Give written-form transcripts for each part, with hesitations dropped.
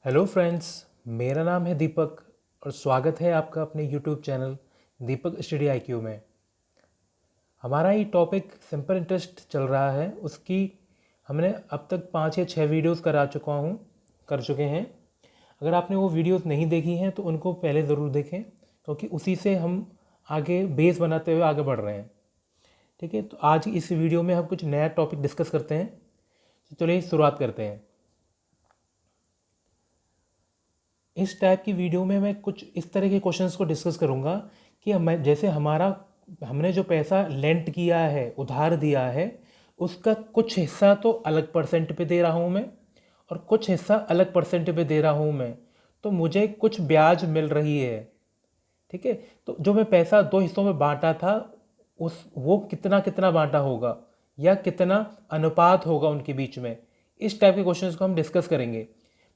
Hello friends, मेरा नाम है दीपक और स्वागत है आपका अपने यूट्यूब चैनल दीपक स्टडी आईक्यू में। हमारा ये टॉपिक सिंपल इंटरेस्ट चल रहा है, उसकी हमने अब तक 5 या 6 वीडियोस कर चुके हैं। अगर आपने वो वीडियोस नहीं देखी हैं तो उनको पहले ज़रूर देखें, क्योंकि उसी से हम आगे बेस बनाते हुए आगे बढ़ रहे हैं। ठीक है, तो आज इस वीडियो में हम कुछ नया टॉपिक डिस्कस करते हैं। तो चलिए शुरुआत करते हैं। इस टाइप की वीडियो में मैं कुछ इस तरह के क्वेश्चंस को डिस्कस करूंगा कि जैसे हमने जो पैसा लेंट किया है, उधार दिया है, उसका कुछ हिस्सा तो अलग परसेंट पे दे रहा हूँ मैं और कुछ हिस्सा अलग परसेंट पे दे रहा हूँ मैं, तो मुझे कुछ ब्याज मिल रही है। ठीक है, तो जो मैं पैसा दो हिस्सों में बांटा था, उस वो कितना कितना बांटा होगा या कितना अनुपात होगा उनके बीच में, इस टाइप के क्वेश्चंस को हम डिस्कस करेंगे।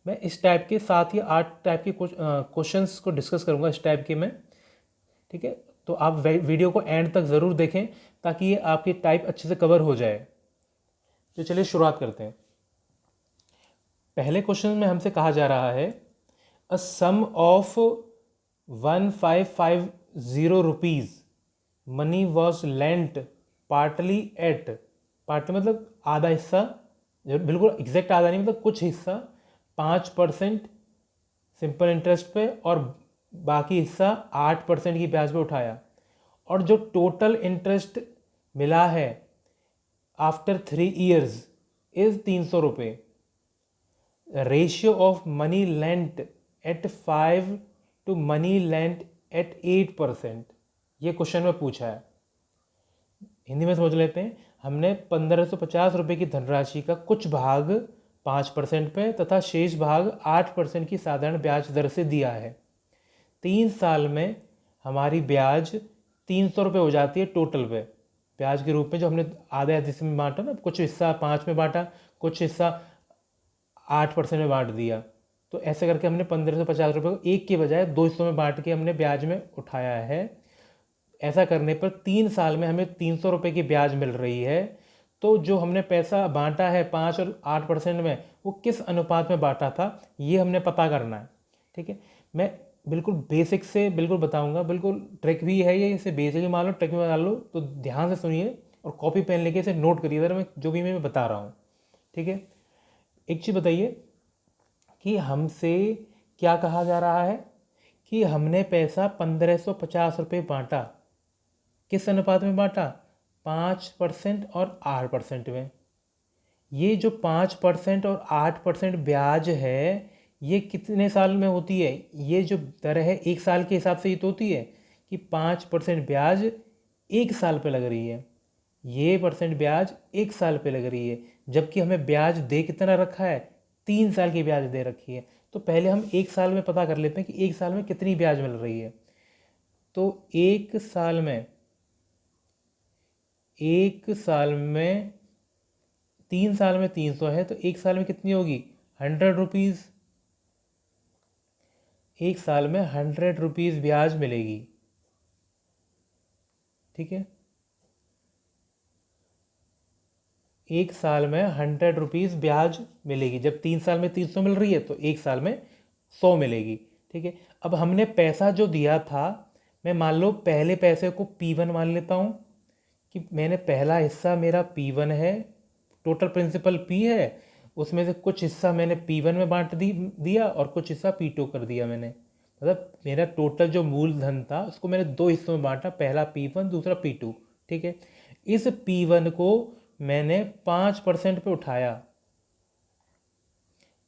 मैं इस टाइप के 7 या 8 टाइप के क्वेश्चंस को डिस्कस करूंगा इस टाइप के में। ठीक है, तो आप वीडियो को एंड तक ज़रूर देखें ताकि ये आपकी टाइप अच्छे से कवर हो जाए। तो चलिए शुरुआत करते हैं। पहले क्वेश्चन में हमसे कहा जा रहा है a sum of 1550 rupees money was lent partly at, partly मतलब आधा हिस्सा, बिल्कुल एग्जैक्ट आधा नहीं, मतलब कुछ हिस्सा 5% सिंपल इंटरेस्ट पे और बाकी हिस्सा 8% की ब्याज पे उठाया, और जो टोटल इंटरेस्ट मिला है आफ्टर 3 ईयर्स इज 300 रुपये। Ratio of money lent at 5 to money lent at 8%, ये क्वेश्चन में पूछा है। हिंदी में समझ लेते हैं। हमने 1550 रुपये की धनराशि का कुछ भाग 5% पे तथा शेष भाग 8% की साधारण ब्याज दर से दिया है। 3 साल में हमारी ब्याज 300 रुपये हो जाती है टोटल पे, ब्याज के रूप में। जो हमने आधे आधे में बांटा ना, कुछ हिस्सा 5 में बांटा, कुछ हिस्सा 8% में बांट दिया, तो ऐसे करके हमने 1550 रुपये को एक के बजाय दो हिस्सों में बांट के हमने ब्याज में उठाया है। ऐसा करने पर 3 साल में हमें 300 रुपये की ब्याज मिल रही है। तो जो हमने पैसा बांटा है 5 और 8% में, वो किस अनुपात में बांटा था, ये हमने पता करना है। ठीक है, मैं बिल्कुल बेसिक से बिल्कुल बताऊंगा, बिल्कुल ट्रिक भी है ये, इसे बेसिक भी मान लो, ट्रिक भी मान लो, तो ध्यान से सुनिए और कॉपी पेन लेके इसे नोट करिए ज़रा, मैं जो भी मैं बता रहा हूँ। ठीक है, एक चीज़ बताइए कि हमसे क्या कहा जा रहा है कि हमने पैसा 1550 रुपये बांटा, किस अनुपात में बांटा, 5% और 8% में। ये जो 5% और 8% ब्याज है, ये कितने साल में होती है, ये जो दर है 1 साल के हिसाब से ही तो होती है कि 5% ब्याज 1 साल पे लग रही है, ये परसेंट ब्याज 1 साल पे लग रही है, जबकि हमें ब्याज दे कितना रखा है, 3 साल की ब्याज दे रखी है। तो पहले हम 1 साल में पता कर लेते हैं कि 1 साल में कितनी ब्याज मिल रही है। तो एक साल में 3 साल में 300 है, तो 1 साल में कितनी होगी, 100 रुपीज़। 1 साल में 100 रुपीज़ ब्याज मिलेगी। ठीक है, 1 साल में 100 रुपीज़ ब्याज मिलेगी। जब 3 साल में 300 मिल रही है तो 1 साल में 100 मिलेगी। ठीक है, अब हमने पैसा जो दिया था, मैं मान लो पहले पैसे को P1 मान लेता हूँ कि मैंने पहला हिस्सा मेरा P1 है, टोटल प्रिंसिपल P है, उसमें से कुछ हिस्सा मैंने P1 में बांट दिया और कुछ हिस्सा P2 कर दिया मैंने। मतलब मेरा टोटल जो मूलधन था उसको मैंने दो हिस्सों में बांटा, पहला P1 दूसरा P2। ठीक है, इस P1 को मैंने 5% पे उठाया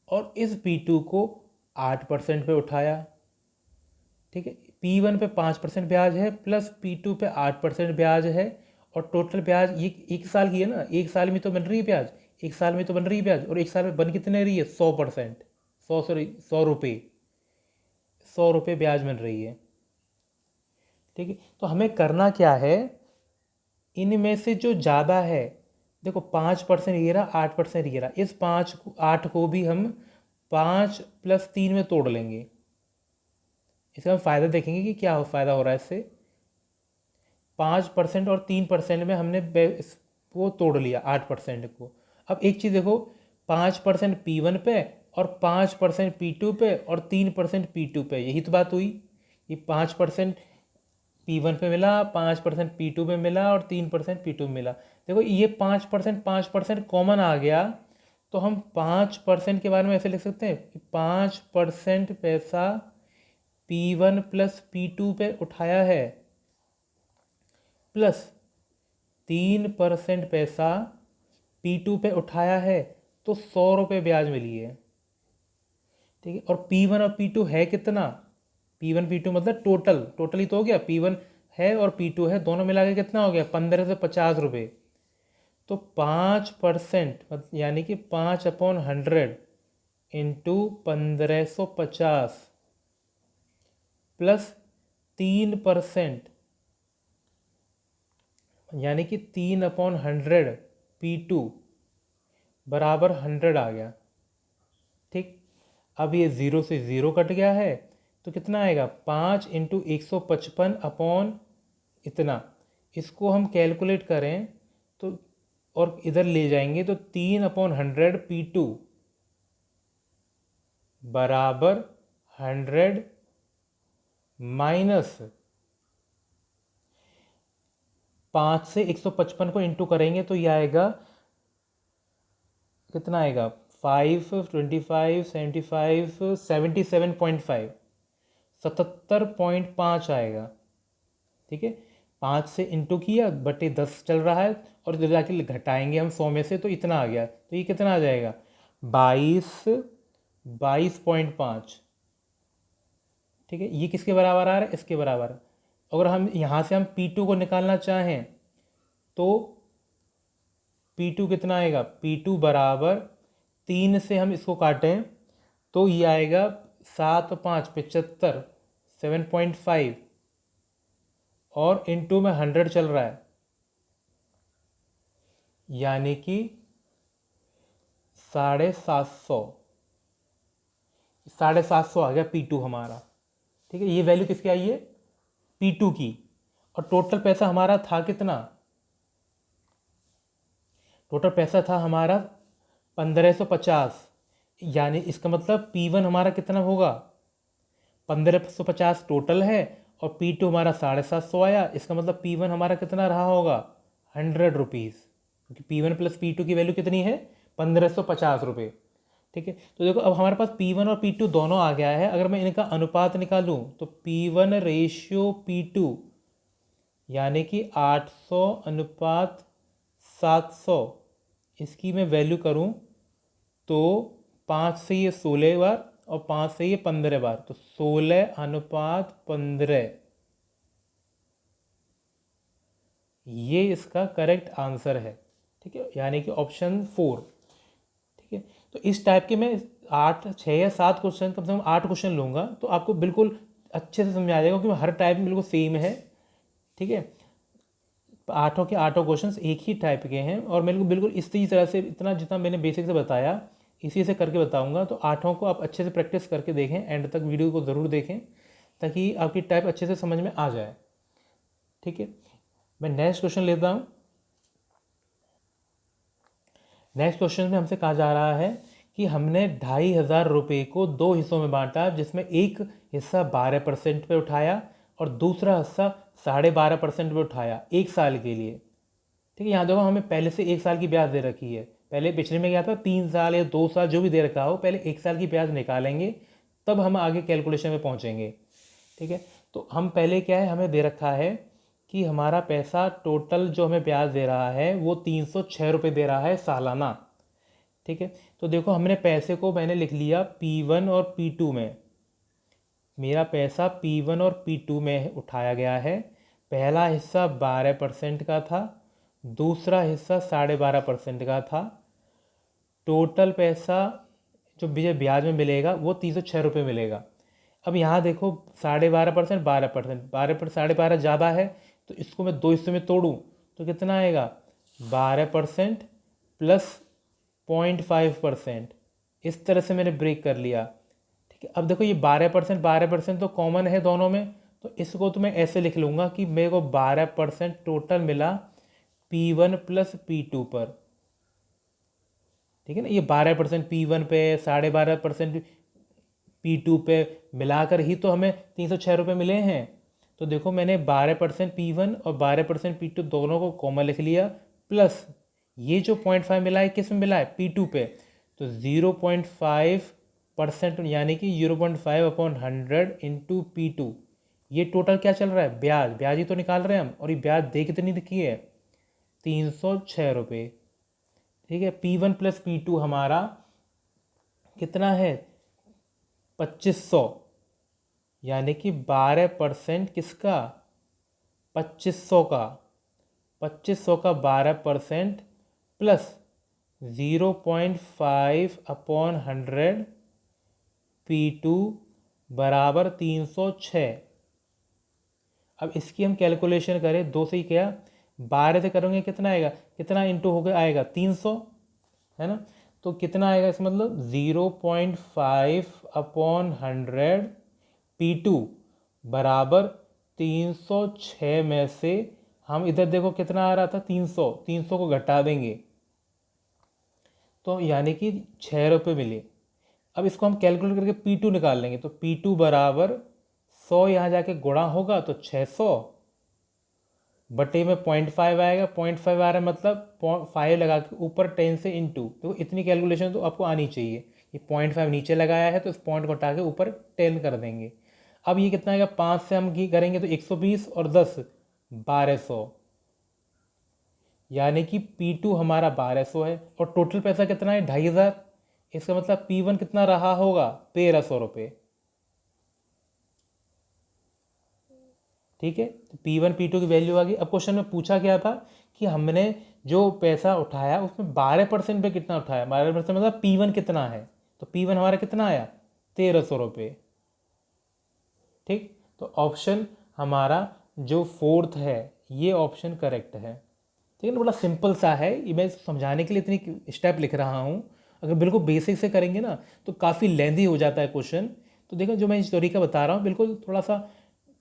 और इस P2 को 8% पे उठाया। ठीक है, P1 पे 5% ब्याज है प्लस P2 पे 8% ब्याज है, और टोटल ब्याज ये 1 साल की है ना, 1 साल में तो बन रही है ब्याज, 1 साल में तो बन रही है ब्याज, और 1 साल में बन कितने रही है, 100%, 100 रुपये, 100 रुपये ब्याज मिल रही है। ठीक है, तो हमें करना क्या है, इनमें से जो ज़्यादा है, देखो 5% ये रहा, 8% ये रहा, इस 8 को भी हम 5 + 3 में तोड़ लेंगे। इसका हम फ़ायदा देखेंगे कि क्या फ़ायदा हो रहा है इससे। 5% और 3% में हमने वो तोड़ लिया 8% को। अब एक चीज़ देखो, 5% P1 पे और 5% P2 पे और 3% P2 पे, यही तो बात हुई। ये 5% P1 पे मिला, 5% P2 पे मिला और 3% P2 में मिला। देखो ये 5% कॉमन आ गया, तो हम 5% के बारे में ऐसे लिख सकते हैं कि 5% पैसा P1 प्लस P2 पे उठाया है, प्लस 3% पैसा P2 पे उठाया है, तो 100 रुपये ब्याज मिली है। ठीक है, और P1 और P2 है कितना, P1 P2 मतलब टोटल ही तो हो गया, P1 है और P2 है, दोनों मिला के कितना हो गया, 15 से 50 रुपये। तो 5% यानी कि 5/100 इंटू 1550 प्लस 3% यानी कि 3/100 P2 बराबर 100 आ गया। ठीक, अब ये ज़ीरो से ज़ीरो कट गया है, तो कितना आएगा, 5 × 155 अपॉन इतना। इसको हम कैलकुलेट करें तो और इधर ले जाएंगे तो 3/100 P2 बराबर 100 माइनस 5 से 155 को इंटू करेंगे तो ये आएगा, कितना आएगा, 5 25 75 77.5 77.5 आएगा। ठीक है, 5 से इंटू किया बटे 10 चल रहा है, और इधर जाके घटाएंगे हम 100 में से, तो इतना आ गया। तो ये कितना आ जाएगा, 22.5। ठीक है, ये किसके बराबर आ रहा है, इसके बराबर। अगर हम यहाँ से हम P2 को निकालना चाहें तो P2 कितना आएगा, P2 बराबर 3 से हम इसको काटें तो ये आएगा 7 5 75 7.5 और इंटू में 100 चल रहा है, यानी कि 750 750 आ गया P2 हमारा। ठीक है, ये वैल्यू किसकी आई है, P2 की। और टोटल पैसा हमारा था कितना, टोटल पैसा था हमारा 1550, यानी इसका मतलब P1 हमारा कितना होगा, 1550 टोटल है, और P2 हमारा 750 आया। इसका मतलब P1 हमारा कितना रहा होगा, 100 रुपीज़, क्योंकि P1 प्लस P2 की वैल्यू कितनी है, 1550 रुपये। ठीक है, तो देखो अब हमारे पास P1 और P2 दोनों आ गया है। अगर मैं इनका अनुपात निकालूं तो P1 रेशियो P2 यानी कि 800 अनुपात 700, इसकी मैं वैल्यू करूं तो 5 से ये 16 बार और 5 से ये 15 बार, तो 16:15, ये इसका करेक्ट आंसर है। ठीक है, यानी कि ऑप्शन 4। ठीक है, तो इस टाइप के मैं 8 6 या 7 क्वेश्चन, कम से कम 8 क्वेश्चन लूँगा, तो आपको बिल्कुल अच्छे से समझ आ जाएगा, क्योंकि हर टाइप में बिल्कुल सेम है। ठीक है, 8 के 8 क्वेश्चंस एक ही टाइप के हैं, और मेरे को बिल्कुल इसी तरह से, इतना जितना मैंने बेसिक से बताया इसी से करके बताऊंगा। तो 8 को आप अच्छे से प्रैक्टिस करके देखें, एंड तक वीडियो को ज़रूर देखें, ताकि आपकी टाइप अच्छे से समझ में आ जाए। ठीक है, मैं नेक्स्ट क्वेश्चन लेता हूँ। नेक्स्ट क्वेश्चन में हमसे कहा जा रहा है कि हमने 2500 रुपये को 2 हिस्सों में बांटा, जिसमें एक हिस्सा 12% पे उठाया और दूसरा हिस्सा 12.5% पे उठाया 1 साल के लिए। ठीक है, यहाँ देखो हमें पहले से 1 साल की ब्याज दे रखी है। पहले पिछले में क्या था, 3 साल या 2 साल जो भी दे रखा हो, पहले 1 साल की ब्याज निकालेंगे, तब हम आगे कैलकुलेशन में पहुँचेंगे। ठीक है, तो हम पहले क्या है, हमें दे रखा है कि हमारा पैसा टोटल जो हमें ब्याज दे रहा है वो 306 रुपये दे रहा है सालाना। ठीक है, तो देखो हमने पैसे को मैंने लिख लिया P1 और P2 में। मेरा पैसा P1 और P2 में उठाया गया है। पहला हिस्सा 12% का था, दूसरा हिस्सा 12.5% का था। टोटल पैसा जो मुझे ब्याज में मिलेगा वो 306 रुपये मिलेगा। अब यहाँ देखो 12.5% 12%, 12.5 ज़्यादा है, तो इसको मैं 2 हिस्से में तोड़ूँ तो कितना आएगा, 12% प्लस 0.5%, इस तरह से मैंने ब्रेक कर लिया। ठीक है, अब देखो ये 12% तो कॉमन है दोनों में, तो इसको तो मैं ऐसे लिख लूँगा कि मेरे को 12% टोटल मिला P1 प्लस P2 पर। ठीक है ना। ये 12% P1 पे, 12.5% P2 पे मिलाकर ही तो हमें 306 रुपये मिले हैं। तो देखो मैंने 12% P1 और 12% P2 दोनों को कॉमन लिख लिया, प्लस ये जो 0.5 मिला है किस में मिला है, P2 पे। तो 0.5% यानी कि 0.5/100 इंटू P2। ये टोटल क्या चल रहा है, ब्याज, ब्याज ही तो निकाल रहे हैं हम। और ये ब्याज दे कितनी लिखी है, 306 रुपये। ठीक है। P1 प्लस P2 हमारा कितना है, 2500, यानी कि 12% किसका, 2500 का, 2500 का 12% प्लस 0.5/100 P2 बराबर 306। अब इसकी हम कैलकुलेशन करें, दो से ही क्या, 12 से करेंगे कितना आएगा, कितना इंटू हो गया आएगा 300, है ना। तो कितना आएगा इसका मतलब 0.5/100 P2 बराबर 306 में से हम इधर देखो कितना आ रहा था, 300, 300 को घटा देंगे तो यानी कि 6 रुपये मिले। अब इसको हम कैलकुलेट करके P2 निकाल लेंगे, तो P2 बराबर 100 यहाँ जाके गुणा होगा तो 600 बटे में 0.5 आएगा, 0.5 आ रहा है मतलब 5 लगा के ऊपर 10 से इंटू। तो इतनी कैलकुलेशन तो आपको आनी चाहिए। ये 0.5 नीचे लगाया है तो इस पॉइंट को हटा के ऊपर 10 कर देंगे। अब ये कितना आएगा, 5 से हम करेंगे तो 120 और 10 1200, यानी कि P2 हमारा 1200 है और टोटल पैसा कितना है 2500। इसका मतलब P1 कितना रहा होगा, 1300 रुपये। ठीक है। तो P1 P2 की वैल्यू आ गई। अब क्वेश्चन में पूछा गया था कि हमने जो पैसा उठाया उसमें 12% पे कितना उठाया, 12% मतलब P1 कितना है। तो P1 हमारा कितना आया, 1300 रुपये। ठीक। तो ऑप्शन हमारा जो फोर्थ है ये ऑप्शन करेक्ट है। ठीक है ना। बड़ा सिंपल सा है ये, मैं समझाने के लिए इतनी स्टेप लिख रहा हूँ। अगर बिल्कुल बेसिक से करेंगे ना तो काफ़ी लेंदी हो जाता है क्वेश्चन। तो देखो जो मैं इस तरीका बता रहा हूँ बिल्कुल थोड़ा सा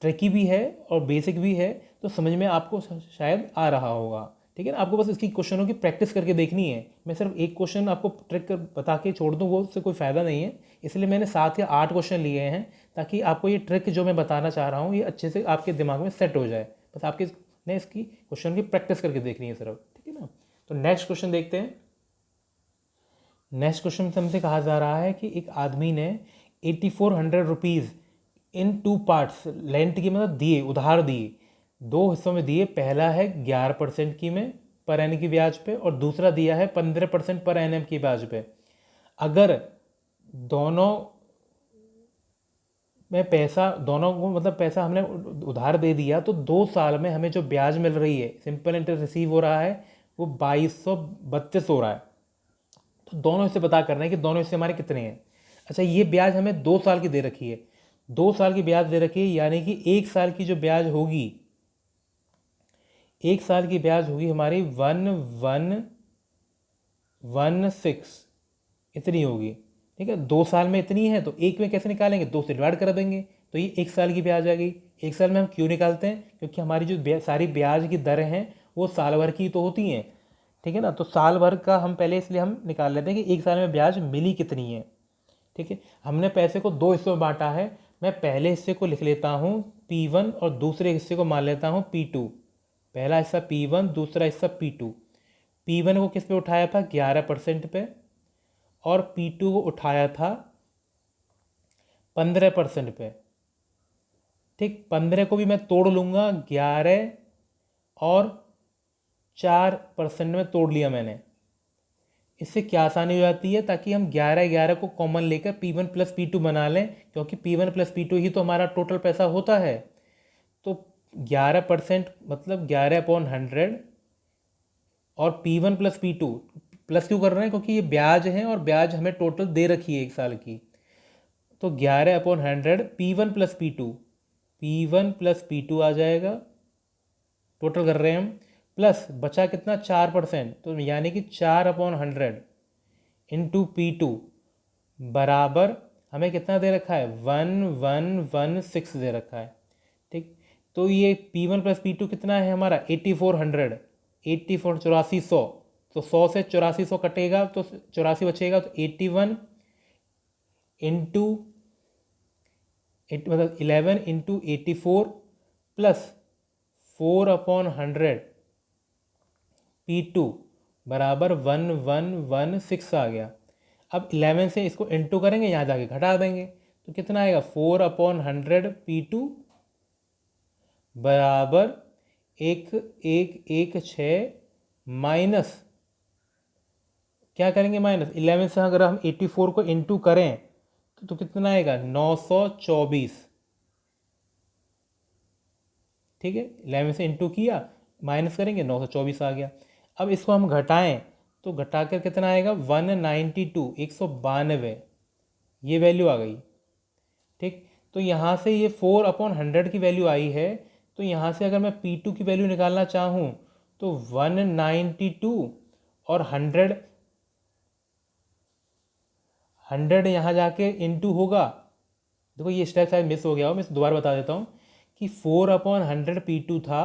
ट्रिकी भी है और बेसिक भी है, तो समझ में आपको शायद आ रहा होगा। ठीक है ना। आपको बस इसकी क्वेश्चनों की प्रैक्टिस करके देखनी है। मैं सिर्फ एक क्वेश्चन आपको ट्रिक कर बता के छोड़ दूँ वो उससे कोई फ़ायदा नहीं है, इसलिए मैंने 7 या 8 क्वेश्चन लिए हैं ताकि आपको ये ट्रिक जो मैं बताना चाह रहा हूँ ये अच्छे से आपके दिमाग में सेट हो जाए। बस आपके ने इसकी क्वेश्चन की प्रैक्टिस करके देखनी है सिर्फ। ठीक है ना। तो नेक्स्ट क्वेश्चन देखते हैं। नेक्स्ट क्वेश्चन से हमसे कहा जा रहा है कि एक आदमी ने 8400 रुपीज़ इन 2 पार्ट्स लेंट की मतलब दिए, उधार दिए, 2 हिस्सों में दिए। पहला है 11% की में पर एन की ब्याज पे और दूसरा दिया है 15% पर एन की ब्याज पे। अगर दोनों में पैसा, दोनों को मतलब पैसा हमने उधार दे दिया तो 2 साल में हमें जो ब्याज मिल रही है, सिंपल इंटरेस्ट रिसीव हो रहा है वो 2232 हो रहा है। तो दोनों हिस्से पता करना है कि दोनों हिस्से हमारे कितने हैं। अच्छा, ये ब्याज हमें 2 साल की दे रखी है, 2 साल की ब्याज दे रखी है, यानी कि 1 साल की जो ब्याज होगी, 1 साल की ब्याज होगी हमारी 1116 इतनी होगी। ठीक है। 2 साल में इतनी है तो एक में कैसे निकालेंगे, 2 से डिवाइड कर देंगे तो ये 1 साल की ब्याज आ गई। 1 साल में हम क्यों निकालते हैं, क्योंकि हमारी जो सारी ब्याज की दरें हैं वो साल भर की तो होती हैं। ठीक है ना। तो साल भर का हम पहले इसलिए हम निकाल लेते हैं कि 1 साल में ब्याज मिली कितनी है। ठीक है। हमने पैसे को 2 हिस्सों में बांटा है। मैं पहले हिस्से को लिख लेता हूँ P1 और दूसरे हिस्से को मान लेता हूँ P2। पहला हिस्सा P1, दूसरा हिस्सा P2। P1 को किस पे उठाया था, 11% पे, और P2 को उठाया था 15% पे। ठीक। 15 को भी मैं तोड़ लूँगा, 11 और 4% में तोड़ लिया मैंने। इससे क्या आसानी हो जाती है, ताकि हम 11 को कॉमन लेकर P1 प्लस P2 बना लें, क्योंकि P1 प्लस P2 ही तो हमारा टोटल पैसा होता है। तो 11% मतलब 11/100 और P1 प्लस P2 प्लस क्यों कर रहे हैं, क्योंकि ये ब्याज है और ब्याज हमें टोटल दे रखी है 1 साल की। तो 11/100 P1 plus P2, P1 plus P2 आ जाएगा, टोटल कर रहे हैं हम, प्लस बचा कितना 4%, तो यानी कि 4/100 इंटू P2 बराबर हमें कितना दे रखा है, 1116 दे रखा है। ठीक। तो ये P1 प्लस P2 कितना है हमारा 8400, 84 8400, तो 100 से 8400 कटेगा तो 84 बचेगा, तो 81 इंटू मतलब 11 इंटू 84 प्लस 4/100 P2 बराबर 1116 आ गया। अब 11 से इसको इंटू करेंगे, यहाँ जाके घटा देंगे तो कितना आएगा 4/100 P2 बराबर 1116 माइनस क्या करेंगे माइनस 11 से अगर हम 84 को इंटू करें तो कितना आएगा 924। ठीक है, 11 से इंटू किया माइनस करेंगे 924 आ गया। अब इसको हम घटाएं तो घटाकर कितना आएगा 192 192 ये वैल्यू आ गई। ठीक, तो यहाँ से ये 4/100 की वैल्यू आई है, तो यहाँ से अगर मैं P2 की वैल्यू निकालना चाहूँ तो 192 और 100 यहाँ जाके इंटू होगा। देखो ये स्टेप शायद मिस हो गया हो, मैं दोबारा बता देता हूँ कि 4/100 P2 था,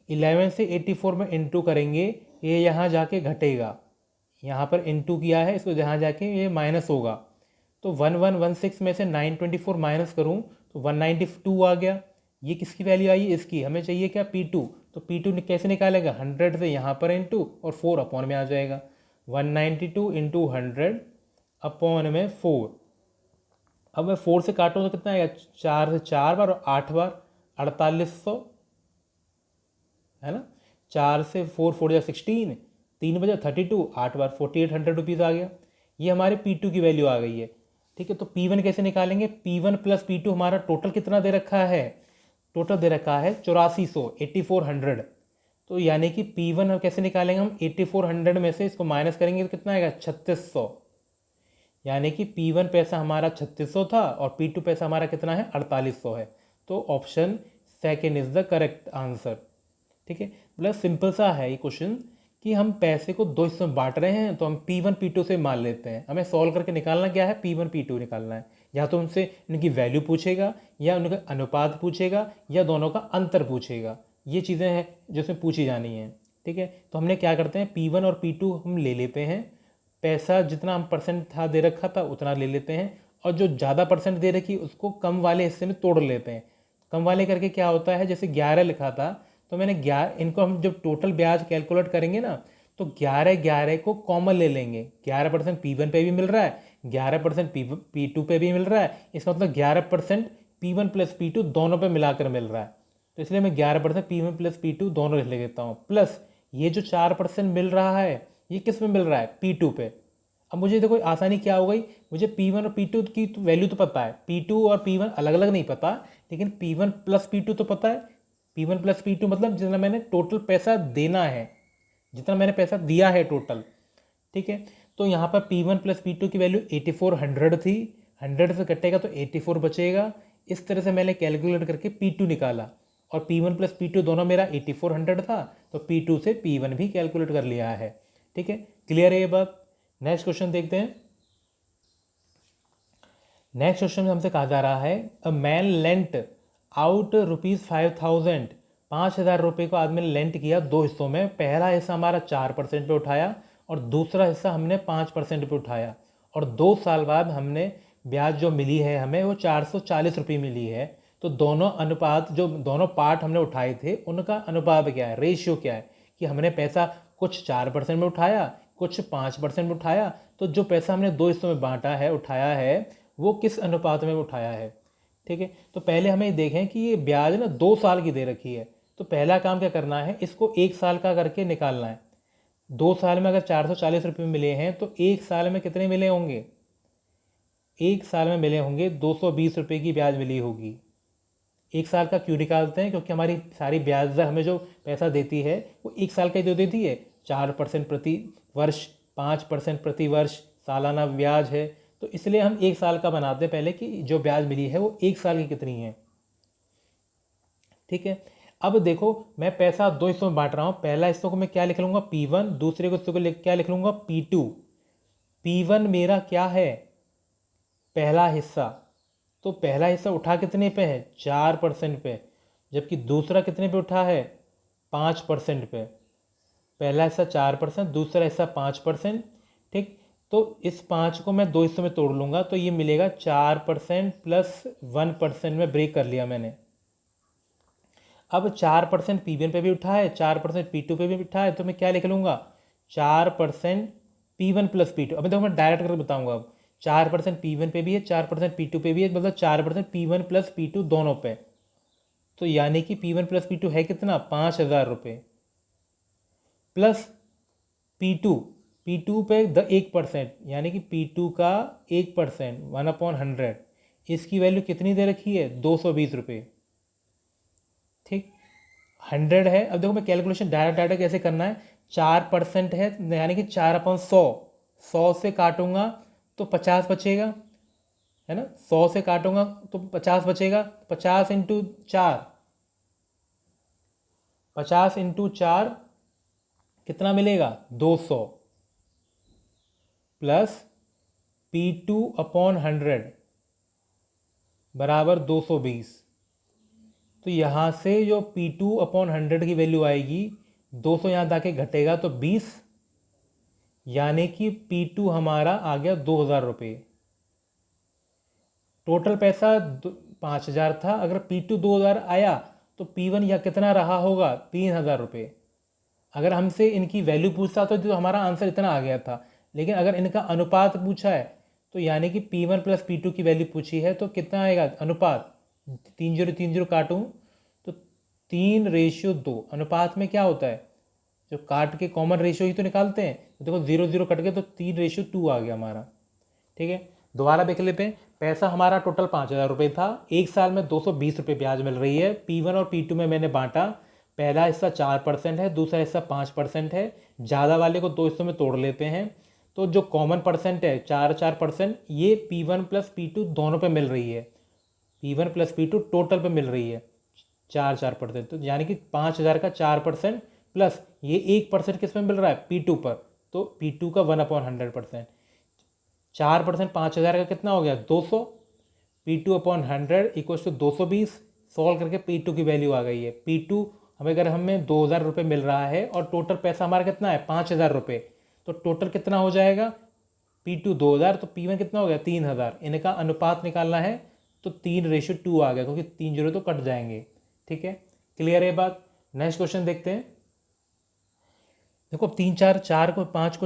11 से 84 में इंटू करेंगे, ये यहाँ जाके घटेगा, यहाँ पर इंटू किया है इसको, जहाँ जाके ये माइनस होगा, तो 1116 में से 924 माइनस करूँ तो 192 आ गया। ये किसकी वैल्यू आई? इसकी। हमें चाहिए क्या? P2। तो P2 कैसे निकालेगा? 100 से यहाँ पर इंटू और 4 अपॉन में आ जाएगा, 192 इंटू 100 अपॉन में 4। अब मैं 4 से काटूँ तो कितना आएगा? 4 से 4 बार और 8 बार 4800 है ना। 4 से 4 4 16, 3 बजे 32, 8 बार 4800 रुपीज़ आ गया। ये हमारे P2 की वैल्यू आ गई है। ठीक है, तो P1 कैसे निकालेंगे? P1 प्लस P2 हमारा टोटल कितना दे रखा है? टोटल दे रखा है 8400, 8400। तो यानी कि P1 कैसे निकालेंगे हम? 8400 में से इसको माइनस करेंगे तो कितना आएगा? 3600। यानी कि P1 पैसा हमारा 3600 था और P2 पैसा हमारा कितना है? 4800 है। तो option second is the correct answer. ठीक है, मतलब सिंपल सा है ये क्वेश्चन कि हम पैसे को दो हिस्सों में बांट रहे हैं, तो हम P1 P2 से मान लेते हैं। हमें सॉल्व करके निकालना क्या है? P1 P2 निकालना है। या तो उनसे उनकी वैल्यू पूछेगा, या उनका अनुपात पूछेगा, या दोनों का अंतर पूछेगा। ये चीज़ें हैं जो उसमें पूछी जानी है। ठीक है, तो हमने क्या करते हैं, P1 और P2 हम ले लेते हैं, पैसा जितना हम परसेंट था दे रखा था उतना ले लेते हैं, और जो ज़्यादा परसेंट दे रखी उसको कम वाले हिस्से में तोड़ लेते हैं। कम वाले करके क्या होता है, जैसे 11 लिखा था तो मैंने 11, इनको हम जब टोटल ब्याज कैलकुलेट करेंगे ना तो 11 को कॉमन ले लेंगे। 11% P1 पे भी मिल रहा है, 11% P2 पे भी मिल रहा है, इसका मतलब 11% P1 प्लस P2 दोनों पे मिलाकर मिल रहा है। तो इसलिए मैं 11% P1 प्लस P2 दोनों लिख लेता हूँ, प्लस ये जो 4% मिल रहा है ये किस में मिल रहा है? P2 पे। अब मुझे देखो आसानी क्या हो गई, मुझे P1 और P2 की तो वैल्यू तो पता है, P2 और P1 अलग अलग नहीं पता, लेकिन P1 प्लस P2 तो पता है। P1 प्लस P2 मतलब जितना मैंने टोटल पैसा देना है, जितना मैंने पैसा दिया है टोटल। ठीक है, तो यहाँ पर P1 प्लस P2 की वैल्यू 8400 थी, 100 से कटेगा तो 84 बचेगा। इस तरह से मैंने कैलकुलेट करके P2 निकाला, और P1 प्लस P2 दोनों मेरा 8400 था, तो P2 से P1 भी कैलकुलेट कर लिया है। ठीक है, क्लियर है ये बात। नेक्स्ट क्वेश्चन देखते हैं। नेक्स्ट क्वेश्चन में हमसे कहा जा रहा है, अ मैन लेंट आउट ₹5000, 5000 रुपये को आदमी ने लेंट किया दो हिस्सों में। पहला हिस्सा हमारा 4% पे उठाया और दूसरा हिस्सा हमने 5% पे उठाया, और 2 साल बाद हमने ब्याज जो मिली है हमें वो 440 रुपये मिली है। तो दोनों अनुपात, जो दोनों पार्ट हमने उठाए थे उनका अनुपात क्या है, रेशियो क्या है, कि हमने पैसा कुछ 4% में उठाया, कुछ 5% में उठाया, तो जो पैसा हमने दो हिस्सों में बांटा है, उठाया है, वो किस अनुपात में उठाया है। ठीक है, तो पहले हमें देखें कि ये ब्याज ना 2 साल की दे रखी है, तो पहला काम क्या करना है, इसको 1 साल का करके निकालना है। 2 साल में अगर 440 रुपये मिले हैं तो 1 साल में कितने मिले होंगे? 1 साल में मिले होंगे 220 रुपये की ब्याज मिली होगी। 1 साल का क्यों निकालते हैं? क्योंकि हमारी सारी ब्याज दर हमें जो पैसा देती है वो 1 साल का ही दे देती है। 4% प्रति वर्ष, 5% प्रति वर्ष सालाना ब्याज है, तो इसलिए हम 1 साल का बनाते हैं पहले कि जो ब्याज मिली है वो 1 साल की कितनी है। ठीक है, अब देखो मैं पैसा दो हिस्सों में बांट रहा हूँ। पहला हिस्सों को मैं क्या लिख लूँगा? P1, दूसरे को हिस्सों को क्या लिख लूँगा? P2। P1 मेरा क्या है? पहला हिस्सा। तो पहला हिस्सा उठा कितने पे है? 4% पे, जबकि दूसरा कितने पे उठा है? 5% पे। पहला हिस्सा 4%, दूसरा हिस्सा 5%। ठीक, तो इस 5 को मैं 2 हिस्सों में तोड़ लूँगा तो ये मिलेगा 4% प्लस 1% में ब्रेक कर लिया मैंने। अब 4% पी वन पे भी उठा है, 4% पी टू पे भी उठा है, तो मैं क्या लिख लूँगा 4% P one plus P two. अब देखो मैं डायरेक्ट करके बताऊँगा। अब 4% पी वन पे भी है, 4% पी टू पे भी है, मतलब 4% P one plus P two दोनों पे। तो यानी कि P one plus P two है कितना 5,000 रुपये, प्लस पी टू पे 1%, यानी कि पी टू का 1% 1/100, इसकी वैल्यू कितनी दे रखी है 220 रुपये। ठीक, 100 है। अब देखो मैं कैलकुलेशन डायरेक्ट डायरेक्ट कैसे करना है। 4% है यानी कि 4/100, 100 से काटूंगा तो 50 बचेगा, है ना। 100 से काटूंगा तो 50 बचेगा। 50 इंटू 4 कितना मिलेगा 200, प्लस P2/100 बराबर 220। तो यहाँ से जो P2/100 की वैल्यू आएगी 200 यहाँ जाके घटेगा तो 20, यानी कि P2 हमारा आ गया 2,000 रुपये। टोटल पैसा 5,000 था, अगर P2 2,000 आया तो P1 यह कितना रहा होगा 3,000 रुपये। अगर हमसे इनकी वैल्यू पूछता तो हमारा आंसर इतना आ गया था, लेकिन अगर इनका अनुपात पूछा है तो यानी कि P1 प्लस P2 की वैल्यू पूछी है तो कितना आएगा अनुपात। 3 0 काटूँ तो 3:2। अनुपात में क्या होता है, जो काट के कॉमन रेशियो ही तो निकालते हैं। तो देखो 0 0 कट गए तो 3:2 आ गया हमारा। ठीक है, दोबारा देख लेते हैं। पैसा हमारा टोटल 5,000 रुपये था, एक साल में 220 रुपये ब्याज मिल रही है। P1 और P2 में मैंने बांटा, पहला हिस्सा 4% है, दूसरा हिस्सा 5% है। ज़्यादा वाले को 2 हिस्सों में तोड़ लेते हैं, तो जो कॉमन परसेंट है 4% ये P1 प्लस P2 दोनों पे मिल रही है। P1 प्लस P2 टोटल पे मिल रही है 4%, तो यानी कि 5,000 का 4% प्लस ये 1% किस में मिल रहा है P2 पर, तो P2 का 1/100%। 4% 5,000 का कितना हो गया 200, P2/100 इक्वल्स टू 220। सॉल्व करके P2 की वैल्यू आ गई है। P2 हमें 2,000 रुपये मिल रहा है और टोटल पैसा हमारा कितना है 5,000 रुपये। तो टोटल कितना हो जाएगा P2 2,000, तो P1 कितना हो गया 3,000। इनका अनुपात निकालना है तो 3:2 आ गया, क्योंकि 3 0 तो कट जाएंगे। ठीक है, क्लियर है बात। नेक्स्ट क्वेश्चन देखते हैं। देखो 4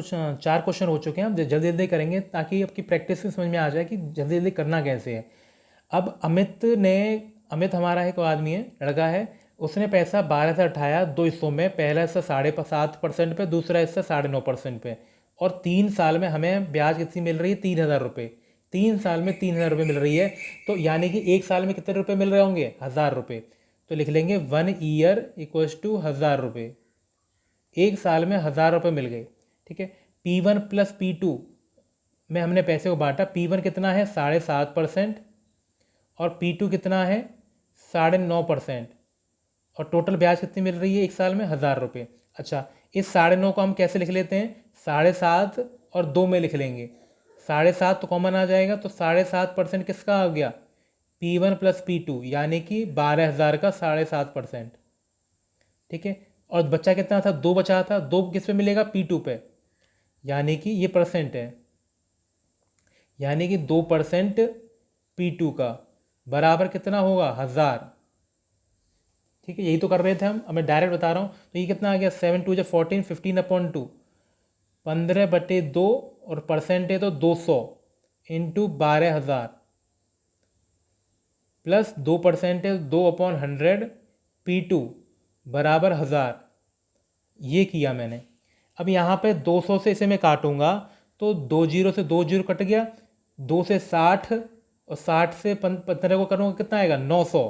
क्वेश्चन हो चुके हैं, हम जल्दी जल्दी करेंगे ताकि आपकी प्रैक्टिस में समझ में आ जाए कि जल्दी जल्दी करना कैसे है। अब अमित हमारा एक आदमी है, लड़का है, उसने पैसा 12 से उठाया 2 हिस्सों में, पहला हिस्सा 7.5% पे, दूसरा हिस्सा 9.5% पे, और 3 साल में हमें ब्याज कितनी मिल रही है 3,000 रुपये। 3 साल में 3,000 रुपये मिल रही है, तो यानी कि एक साल में कितने रुपये मिल रहे होंगे 1,000 रुपये। तो लिख लेंगे 1 ईयर इक्वल्स टू 1,000 रुपये। एक साल में 1,000 रुपये मिल गए। ठीक है, P1 प्लस P2 में हमने पैसे को बांटा। P1 कितना है 7.5% और P2 कितना है 9.5%, और टोटल ब्याज कितनी मिल रही है एक साल में 1,000 रुपये। अच्छा, इस 9.5 को हम कैसे लिख लेते हैं 7.5 और 2 में लिख लेंगे। 7.5 तो कॉमन आ जाएगा, तो 7.5% किसका आ गया P1 प्लस P2, यानी कि 12,000 का 7.5%। ठीक है, और बच्चा कितना था 2 बचा था, 2 किस पे मिलेगा P2 पे, यानी कि ये परसेंट है, यानी कि 2% P2 का बराबर कितना होगा 1,000। ठीक है, यही तो कर रहे थे हम, अब मैं डायरेक्ट बता रहा हूँ। तो ये कितना आ गया 7 2 14, 15/2, 15/2, और परसेंट है तो 200 इंटू 12,000 प्लस 2% है 2/100 P2 बराबर 1,000। ये किया मैंने। अब यहाँ पे 200 से इसे मैं काटूंगा तो 2 0 से 2 0 कट गया, 2 से 60 और 60 से 15 को करूँगा कितना आएगा 900,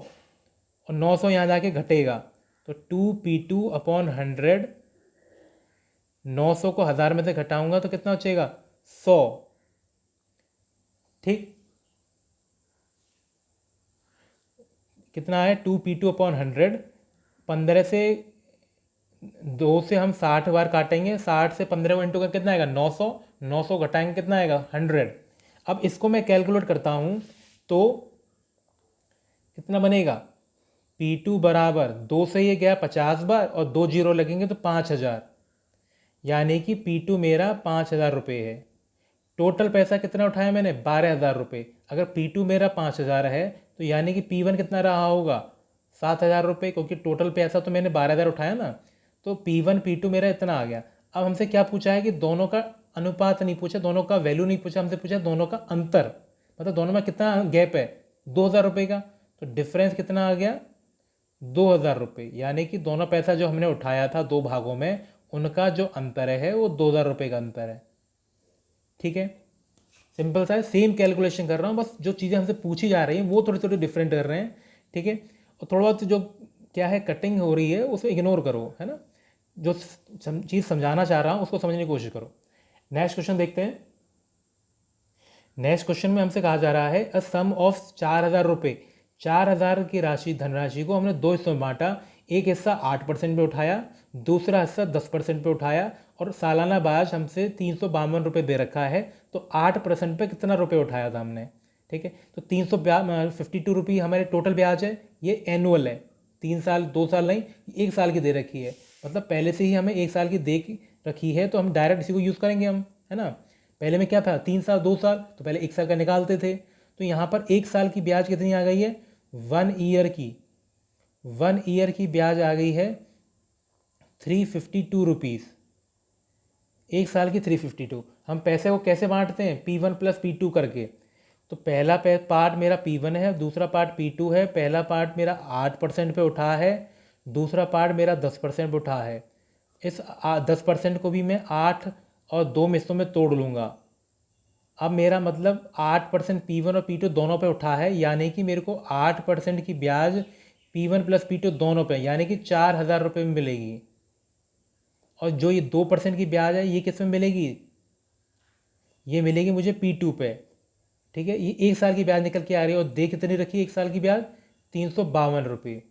और 900 यहाँ जाके घटेगा तो 2P2/100। 900 को 1,000 में से घटाऊंगा तो कितना बचेगा 100। ठीक, कितना है 2P2/100। 15 से 2 से हम 60 बार काटेंगे, 60 से 15 को इंटू कर कितना आएगा 900, 900 घटाएंगे कितना आएगा 100। अब इसको मैं कैलकुलेट करता हूँ तो कितना बनेगा P2 बराबर 2 से ये गया 50 बार और 2 जीरो लगेंगे तो 5,000। यानी कि P2 मेरा 5,000 रुपये है। टोटल पैसा कितना उठाया मैंने? 12,000 रुपये। अगर P2 मेरा 5,000 है तो यानी कि P1 कितना रहा होगा? 7,000 रुपये, क्योंकि टोटल पैसा तो मैंने 12,000 उठाया ना। तो P1 P2 मेरा इतना आ गया। अब हमसे क्या पूछा है कि दोनों का अनुपात नहीं पूछा, दोनों का वैल्यू नहीं पूछा, हमसे पूछा दोनों का अंतर, मतलब दोनों में कितना गैप है? 2,000 रुपये का। तो डिफरेंस कितना आ गया? 2,000 रुपये। यानी कि दोनों पैसा जो हमने उठाया था दो भागों में, उनका जो अंतर है वो 2,000 रुपये का अंतर है। ठीक है, सिंपल सा है, सेम कैलकुलेशन कर रहा हूँ, बस जो चीज़ें हमसे पूछी जा रही हैं वो थोड़ी थोड़ी डिफरेंट कर रहे हैं। ठीक है, और थोड़ा बहुत जो क्या है कटिंग हो रही है उसे इग्नोर करो, है ना। जो चीज़ समझाना चाह रहा हूँ उसको समझने की कोशिश करो। नेक्स्ट क्वेश्चन देखते हैं। नेक्स्ट क्वेश्चन में हमसे कहा जा रहा है अ सम ऑफ 4,000 रुपये। 4,000 की राशि, धनराशि को हमने दो हिस्सों में बांटा। एक हिस्सा 8% पे उठाया, दूसरा हिस्सा 10% पे उठाया, और सालाना ब्याज हमसे 352 रुपये दे रखा है। तो 8% पे कितना रुपये उठाया था हमने? ठीक है, तो 352 रुपये हमारे टोटल ब्याज है। ये एनुअल है, 3 साल 2 साल नहीं, 1 साल की दे रखी है। मतलब पहले से ही हमें 1 साल की दे रखी है, तो हम डायरेक्ट इसी को यूज़ करेंगे हम, है ना। पहले में क्या था? 3 साल 2 साल, तो पहले 1 साल का निकालते थे। तो यहाँ पर 1 साल की ब्याज कितनी आ गई है? 1 ईयर की, 1 ईयर की ब्याज आ गई है 352 रुपीज़। 1 साल की 352। हम पैसे को कैसे बांटते हैं? P1 + P2 करके। तो पहला पार्ट मेरा P1 है, दूसरा पार्ट P2 है। पहला पार्ट मेरा 8% पे उठा है, दूसरा पार्ट मेरा 10% पे उठा है। इस 10% को भी मैं 8 और 2 हिस्सों में तोड़ लूँगा। अब मेरा मतलब 8% P1 और P2 दोनों पे उठा है, यानी कि मेरे को 8% की ब्याज P1 + P2 दोनों पे, यानी कि 4,000 रुपये में मिलेगी। और जो ये 2% की ब्याज है ये किस में मिलेगी? ये मिलेगी मुझे P2 पे। ठीक है, ये 1 साल की ब्याज निकल के आ रही है, और दे कितनी रखी है 1 साल की ब्याज? 352 रुपये।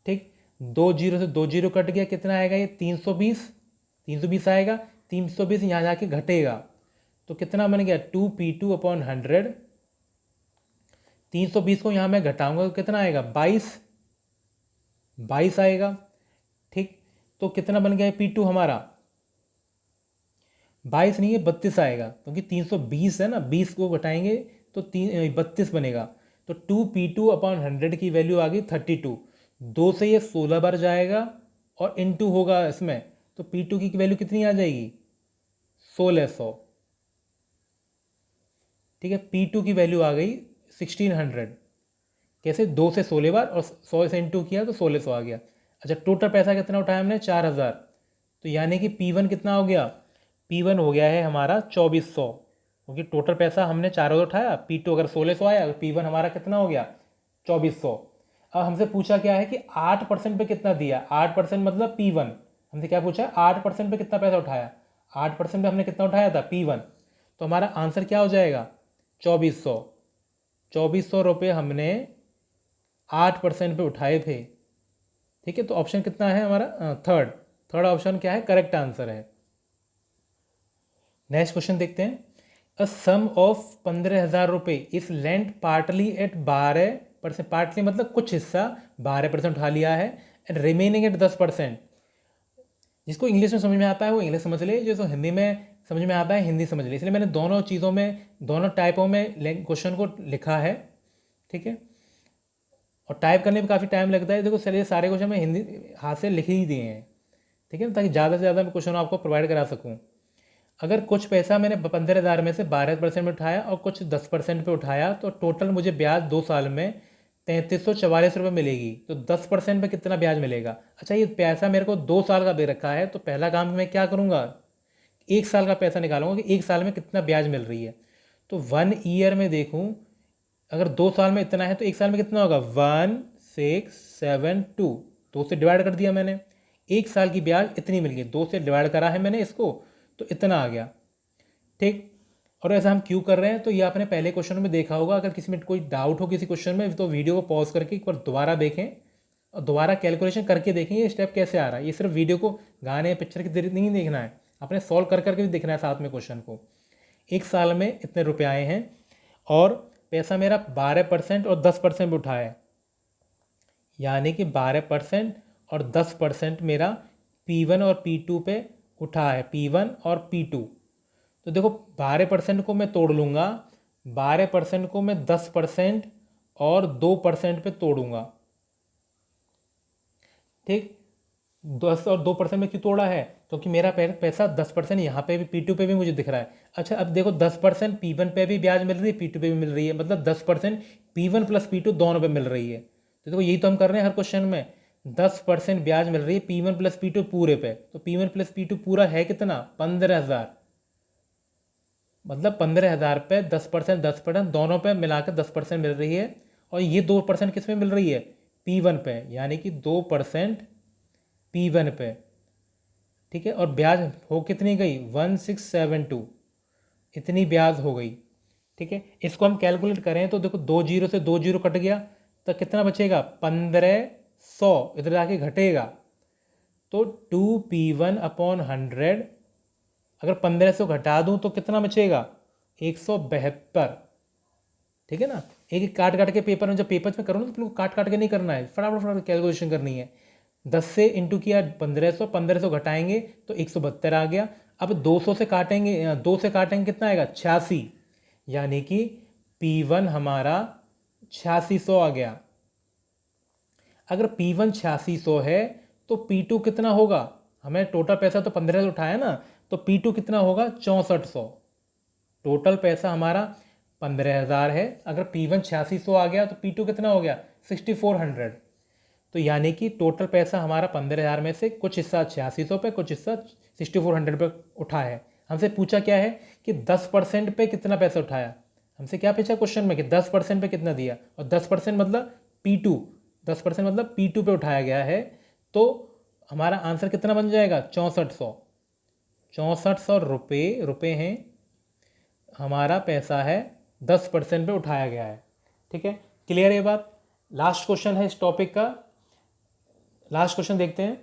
ठीक, 2 जीरो से 2 जीरो कट गया, कितना आएगा ये? 320। 320 आएगा, 320 यहाँ जाके घटेगा, तो कितना बन गया? 2P2/100। 320 को यहाँ मैं घटाऊंगा तो कितना आएगा? 22 आएगा। ठीक, तो कितना बन गया P2 हमारा? 22 नहीं है, 32 आएगा, क्योंकि 320 है ना, 20 को घटाएंगे तो 32 बनेगा। तो 2P2/100 की वैल्यू आ गई 32। 2 से ये 16 बार जाएगा और इनटू होगा इसमें, तो P2 की वैल्यू कितनी आ जाएगी? 1600। ठीक है, P2 की वैल्यू आ गई 1600। कैसे? 2 से 16 बार और 100 से इंटू किया तो 1600 आ गया। अच्छा, टोटल पैसा कितना उठाया हमने? 4,000। तो यानी कि P1 कितना हो गया? P1 हो गया है हमारा 2400, क्योंकि टोटल पैसा हमने 4,000 उठाया। P2 अगर 1600 आया तो P1 हमारा कितना हो गया? 2400। अब हमसे पूछा क्या है कि 8% पे कितना दिया? 8% मतलब P1। हमसे क्या पूछा? 8% पे कितना पैसा उठाया? 8% पे हमने कितना उठाया था? P1। तो हमारा आंसर क्या हो जाएगा? 2400। 2400 रुपये हमने 8% पे उठाए थे। ठीक है, तो ऑप्शन कितना है हमारा? थर्ड ऑप्शन क्या है? करेक्ट आंसर है। नेक्स्ट क्वेश्चन देखते हैं। अ सम ऑफ 15,000 रुपये इस लेंट पार्टली एट 12%। पार्टली मतलब कुछ हिस्सा 12% उठा लिया है, एंड रिमेनिंग एट 10%। जिसको इंग्लिश में समझ में आता है वो इंग्लिश समझ ले, जो हिंदी में समझ में आता है हिंदी समझ ले। इसलिए मैंने दोनों चीज़ों में, दोनों टाइपों में क्वेश्चन को लिखा है। ठीक है, और टाइप करने में काफ़ी टाइम लगता है। देखो चलिए, सारे क्वेश्चन मैं हिंदी हाथ से लिख ही दिए हैं। ठीक है, ताकि ज़्यादा से ज़्यादा मैं क्वेश्चन आपको प्रोवाइड करा सकूँ। अगर कुछ पैसा मैंने 15,000 में से 12% में उठाया और कुछ 10% पे उठाया, तो टोटल मुझे ब्याज 2 साल में 3,344 रुपये मिलेगी। तो 10% पे कितना ब्याज मिलेगा? अच्छा, ये पैसा मेरे को 2 साल का दे रखा है, तो पहला काम मैं क्या करूँगा? 1 साल का पैसा निकालूंगा कि 1 साल में कितना ब्याज मिल रही है। तो 1 ईयर में देखूँ, अगर 2 साल में इतना है तो 1 साल में कितना होगा? 1672। 2 से डिवाइड कर दिया मैंने, 1 साल की ब्याज इतनी मिल गई। 2 से डिवाइड करा है मैंने इसको, तो इतना आ गया। ठीक, और ऐसा हम क्यों कर रहे हैं तो ये आपने पहले क्वेश्चन में देखा होगा। अगर किसी में कोई डाउट हो किसी क्वेश्चन में, तो वीडियो को पॉज करके एक बार दोबारा देखें और दोबारा कैलकुलेशन करके देखें ये स्टेप कैसे आ रहा है। ये सिर्फ वीडियो को गाने पिक्चर की तरह नहीं देखना है, आपने सॉल्व कर करके भी देखना है साथ में क्वेश्चन को। 1 साल में इतने रुपए आए हैं, और पैसा मेरा 12% और 10% पे उठा है, यानी कि 12% और 10% मेरा P1 और P2 पे उठा है P1 और P2। तो देखो 12% को मैं तोड़ लूँगा, 12% को मैं 10% और 2% पे तोड़ूंगा। ठीक, 10 और 2% में क्यों तोड़ा है? क्योंकि मेरा पैसा 10% यहाँ पे भी P2 पे भी मुझे दिख रहा है। अच्छा, अब देखो 10% P1 पे भी ब्याज मिल रही है, P2 पे भी मिल रही है, मतलब 10% P1 प्लस P2 दोनों पे मिल रही है। तो देखो यही तो हम कर रहे हैं हर क्वेश्चन में, 10% ब्याज मिल रही है P1 प्लस P2 पूरे पे। तो P1 प्लस P2 पूरा है कितना? 15,000। मतलब 15,000 पे 10% दोनों पे मिलाकर 10% मिल रही है। और ये 2% किस में मिल रही है? P1 पे, यानी कि 2% P1 पे। ठीक है, और ब्याज हो कितनी गई? 1672, इतनी ब्याज हो गई। ठीक है, इसको हम कैलकुलेट करें तो देखो 2 जीरो से 2 जीरो कट गया, तो कितना बचेगा? 1500, इधर जाके घटेगा। तो 2P1/100, अगर 1500 घटा दूं तो कितना बचेगा? 172। ठीक है ना, एक एक काट काट के पेपर में, जब पेपर में करो ना तो बिल्कुल काट काट के नहीं करना है, फटाफट फटाफट कैलकुलेशन करनी है। 10 से इंटू किया 1500, 1500 घटाएंगे तो 172 आ गया। अब 200 से काटेंगे, 2 से काटेंगे कितना आएगा? 86, यानी कि P1 हमारा 8600 आ गया। अगर P1 8600 है तो P2 कितना होगा? हमें टोटल पैसा तो 1500 उठाया ना, तो P2 कितना होगा? 6400। टोटल पैसा हमारा 15,000 है, अगर P1 8600 आ गया तो P2 कितना हो गया? 6400। तो यानी कि टोटल पैसा हमारा 15,000 में से कुछ हिस्सा 8600 पे, कुछ हिस्सा 6400 पे उठा है। हमसे पूछा क्या है कि 10% पे कितना पैसा उठाया। हमसे क्या पूछा क्वेश्चन में कि 10% पे कितना दिया, और 10% मतलब P2, 10% मतलब P2 पे उठाया गया है। तो हमारा आंसर कितना बन जाएगा? 6400। 6400 रुपये हैं, हमारा पैसा है 10% पे उठाया गया है। ठीक है, क्लियर ये बात? लास्ट क्वेश्चन है इस टॉपिक का, लास्ट क्वेश्चन देखते हैं।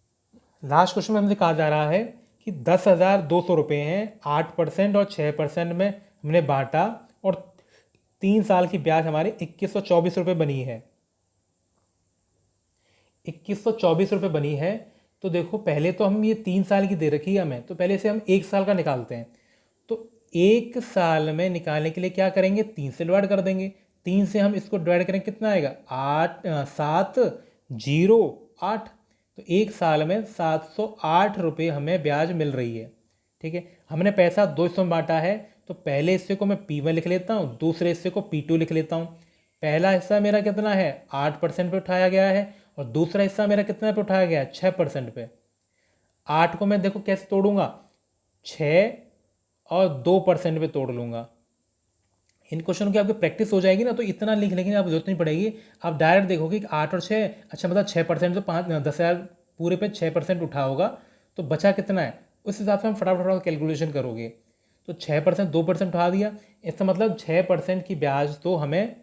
लास्ट क्वेश्चन में हमसे कहा जा रहा है कि 10,200 रुपये हैं, 8% और 6% में हमने बांटा, और 3 साल की ब्याज हमारी 2124 रुपये बनी है। 2124 रुपये बनी है। तो देखो पहले तो हम ये 3 साल की दे रखी है हमें, तो पहले से हम 1 साल का निकालते हैं। तो 1 साल में निकालने के लिए क्या करेंगे? 3 से डिवाइड कर देंगे। 3 से हम इसको डिवाइड करेंगे, कितना आएगा? 708। तो 1 साल में 708 रुपये हमें ब्याज मिल रही है। ठीक है, हमने पैसा 2 हिस्सों में बांटा है, तो पहले हिस्से को मैं P1 लिख लेता हूँ, दूसरे हिस्से को P2 लिख लेता हूँ। पहला हिस्सा मेरा कितना है? 8% पे उठाया गया है, और दूसरा हिस्सा मेरा कितना पे उठाया गया है? 6% पे। 8 को मैं देखो कैसे तोड़ूंगा? 6 और 2% पे तोड़ लूँगा। इन क्वेश्चन की आपकी प्रैक्टिस हो जाएगी ना, तो इतना लिख लेंगे आप, जरूरत नहीं पड़ेगी। आप डायरेक्ट देखोगे कि 8 और 6, अच्छा मतलब 6%, तो 10,000 पूरे पे 6% उठा होगा, तो बचा कितना है, उस हिसाब से हम फटाफट कैलकुलेशन करोगे। तो 6%, 2% उठा दिया, इसका मतलब 6% की ब्याज तो हमें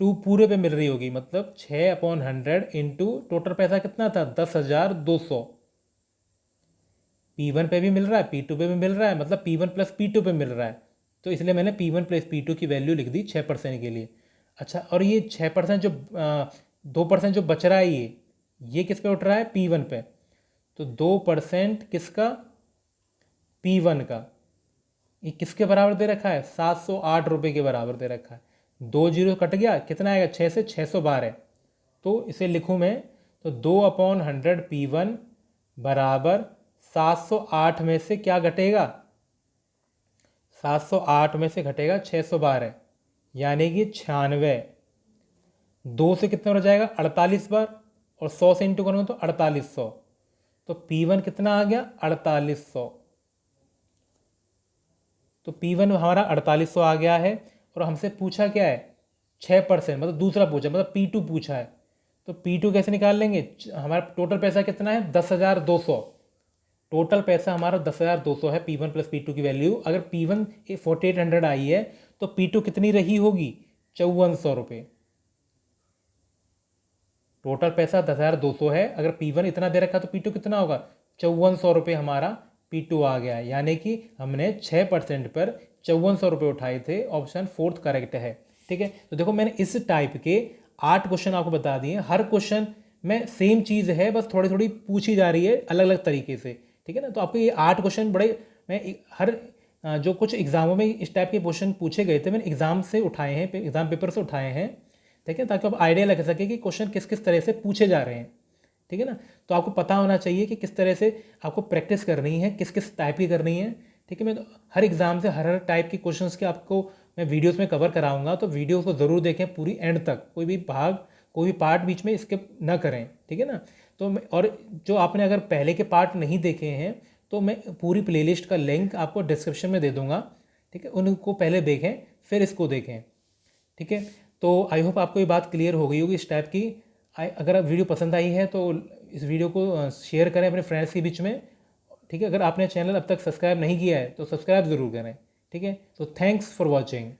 2 पूरे पे मिल रही होगी, मतलब 6/100 इंटू टोटल पैसा कितना था? 10,200। P1 पे भी मिल रहा है, P2 पे भी मिल रहा है, मतलब P1 प्लस P2 पे मिल रहा है। तो इसलिए मैंने P1 प्लस P2 की वैल्यू लिख दी 6% के लिए। अच्छा, और ये 6% जो 2% जो बच रहा है, ये किस पे उठ रहा है? P1 पे। तो 2% किसका? P1 का। ये किसके बराबर दे रखा है? 708 रुपये के बराबर दे रखा है। 2 जीरो कट गया, कितना आएगा? 6 से 612। तो इसे लिखूँ मैं, तो 2/100 P1 बराबर 708 में से क्या घटेगा? 708 में से घटेगा 612, यानी कि 96। 2 से कितना हो जाएगा? 48 बार, और 100 से इंटू करूँगा तो 4800। तो P1 कितना आ गया? 4800। तो P1 हमारा 4800 आ गया है, और हमसे पूछा क्या है? 6%, मतलब दूसरा पूछा, मतलब P2 पूछा है। तो P2 कैसे निकाल लेंगे? हमारा टोटल पैसा कितना है? 10,200। टोटल पैसा हमारा 10,200 है, P1 प्लस P2 की वैल्यू। अगर P1 4800 आई है, तो P2 कितनी रही होगी? 5400 रुपये। टोटल पैसा 10,200 है, अगर P1 इतना दे रखा तो P2 कितना होगा? 5400 रुपये हमारा P2 आ गया, यानी कि हमने 6% पर 5400 रुपये उठाए थे। ऑप्शन 4 करेक्ट है। ठीक है, तो देखो मैंने इस टाइप के 8 क्वेश्चन आपको बता दिए। हर क्वेश्चन में सेम चीज़ है, बस थोड़ी थोड़ी पूछी जा रही है अलग अलग तरीके से। ठीक ठीक है ना। तो आपको ये 8 क्वेश्चन बड़े, मैं हर जो कुछ एग्जामों में इस टाइप के क्वेश्चन पूछे गए थे मैंने एग्जाम से उठाए हैं, एग्जाम पेपर से उठाए हैं, ठीक है, ताकि आप आइडिया लग सके कि क्वेश्चन किस किस तरह से पूछे जा रहे हैं, ठीक है ना। तो आपको पता होना चाहिए कि किस तरह से आपको प्रैक्टिस करनी है, किस किस टाइप की करनी है, ठीक है। मैं हर एग्जाम से हर टाइप की क्वेश्चंस के आपको मैं वीडियोस में कवर कराऊंगा, तो वीडियो को ज़रूर देखें पूरी एंड तक, कोई भी भाग कोई भी पार्ट बीच में स्किप ना करें, ठीक है ना। तो और जो आपने अगर पहले के पार्ट नहीं देखे हैं तो मैं पूरी प्लेलिस्ट का लिंक आपको डिस्क्रिप्शन में दे दूंगा, ठीक है, उनको पहले देखें फिर इसको देखें, ठीक है। तो आई होप आपको ये बात क्लियर हो गई होगी इस टाइप की। अगर आप वीडियो पसंद आई है तो इस वीडियो को शेयर करें अपने फ्रेंड्स के बीच में, ठीक है। अगर आपने चैनल अब तक सब्सक्राइब नहीं किया है तो सब्सक्राइब ज़रूर करें, ठीक है। तो थैंक्स फॉर वॉचिंग।